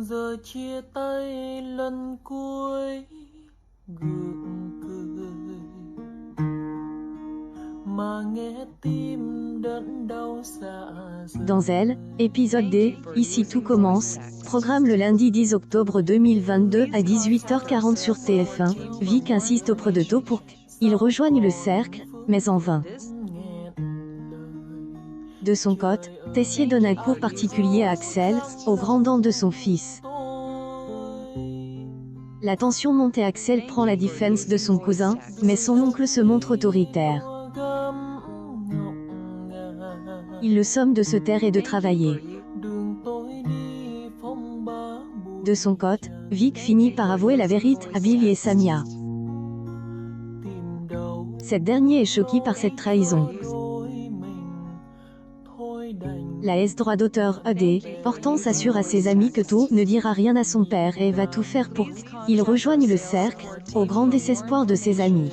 Giờ chia tay lần cuối gượng cười mà nghe tim đớn đau dạ dày. Dans Elle, épisode D, Ici tout commence, programme le lundi 10 octobre 2022 à 18h40 sur TF1, Vic insiste auprès de To pour qu'ils rejoignent le cercle, mais en vain. De son côté, Tessier donne un cours particulier à Axel, aux grandes dents de son fils. La tension monte et Axel prend la défense de son cousin, mais son oncle se montre autoritaire. Il le somme de se taire et de travailler. De son côté, Vic finit par avouer la vérité à Billy et Samia. Cette dernière est choquée par cette trahison. La S-droit d'auteur ED, Hortense assure à ses amis que To ne dira rien à son père et va tout faire pour qu'il rejoigne le cercle, au grand désespoir de ses amis.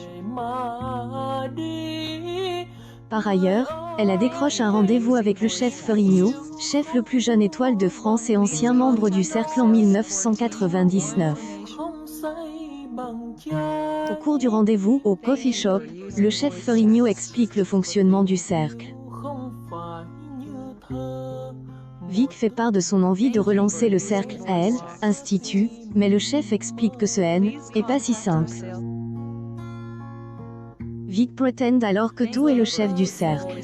Par ailleurs, elle a décroché un rendez-vous avec le chef Ferrigno, chef le plus jeune étoile de France et ancien membre du cercle en 1999. Au cours du rendez-vous au coffee shop, le chef Ferrigno explique le fonctionnement du cercle. Vic fait part de son envie de relancer le cercle à elle, institut, mais le chef explique que ce N est pas si simple. Vic prétend alors que To est le chef du cercle.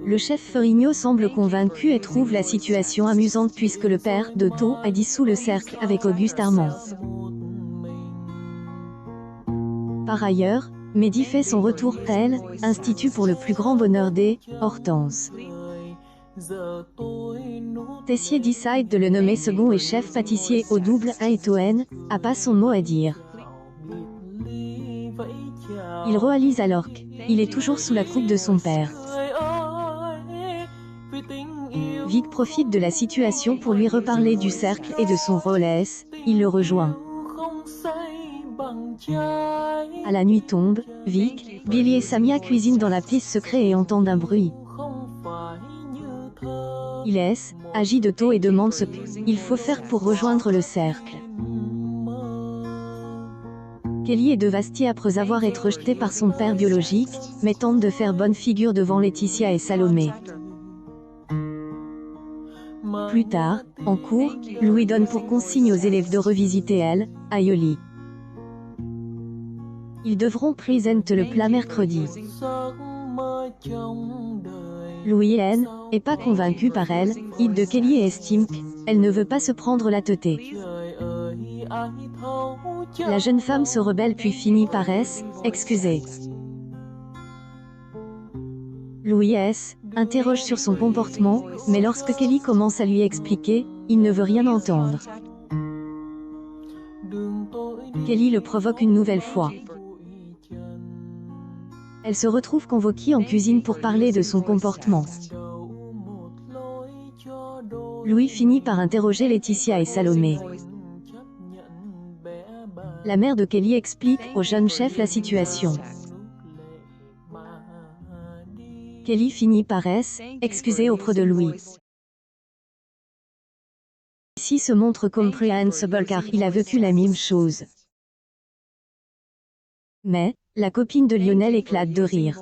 Le chef Ferrigno semble convaincu et trouve la situation amusante puisque le père de To a dissous le cercle avec Auguste Armand. Par ailleurs, Mehdi fait son retour à elle, institut pour le plus grand bonheur des Hortense. Tessier décide de le nommer second et chef pâtissier au double A et Toen a pas son mot à dire. Il réalise alors qu'il est toujours sous la coupe de son père. Vic profite de la situation pour lui reparler du cercle et de son rôle S, il le rejoint. À la nuit tombe, Vic, Billy et Samia cuisinent dans la pièce secrète et entendent un bruit. Il agit de To et demande ce qu'il faut faire pour rejoindre le cercle. Kelly est dévastée après avoir été rejetée par son père biologique, mais tente de faire bonne figure devant Laetitia et Salomé. Plus tard, en cours, Louis donne pour consigne aux élèves de revisiter elle, Aioli. Ils devront présenter le plat mercredi. Louis n'est pas convaincu par elle, hit de Kelly et estime qu'elle ne veut pas se prendre la tête. La jeune femme se rebelle puis finit par excuser. Louis interroge sur son comportement, mais lorsque Kelly commence à lui expliquer, il ne veut rien entendre. Kelly le provoque une nouvelle fois. Elle se retrouve convoquée en cuisine pour parler de son comportement. Louis finit par interroger Laetitia et Salomé. La mère de Kelly explique au jeune chef la situation. Kelly finit par excuser auprès de Louis. Ici se montre compréhensible car il a vécu la même chose. Mais, la copine de Lionel éclate de rire.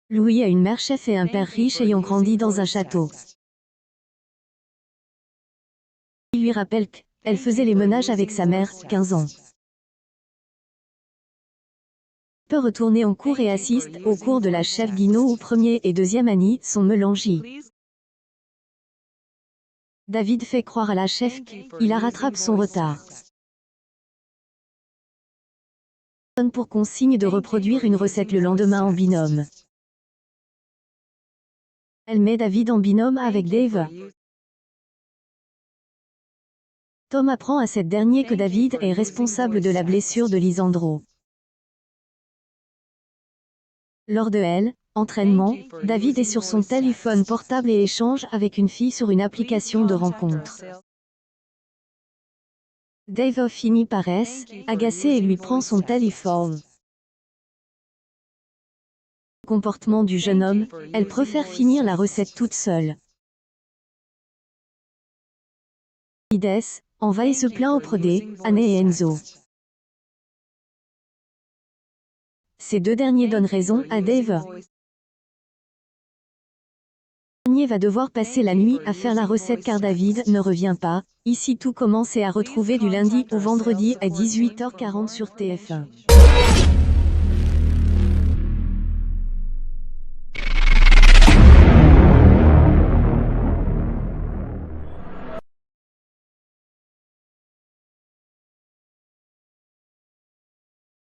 Louis a une mère chef et un père riche ayant grandi dans un château. Il lui rappelle qu'elle faisait les ménages avec sa mère, 15 ans. Peut retourner en cours et assiste au cours de la chef Guinaud où premier et deuxième année sont mélangés. David fait croire à la chef qu'il a rattrapé son retard. Donne pour consigne de reproduire une recette le lendemain en binôme. Elle met David en binôme avec Dave. Tom apprend à cette dernière que David est responsable de la blessure de Lisandro. Lors de entraînement, David est sur son téléphone portable et échange avec une fille sur une application de rencontre. Dave finit par agacé et lui prend son téléphone. Comportement du jeune homme, elle préfère finir la recette toute seule. Davides envahit se plaint auprès d'Anne et Enzo. Ces deux derniers donnent raison à Dave. Le dernier va devoir passer la nuit à faire la recette car David ne revient pas. Ici tout commence et à retrouver du lundi au vendredi à 18h40 sur TF1.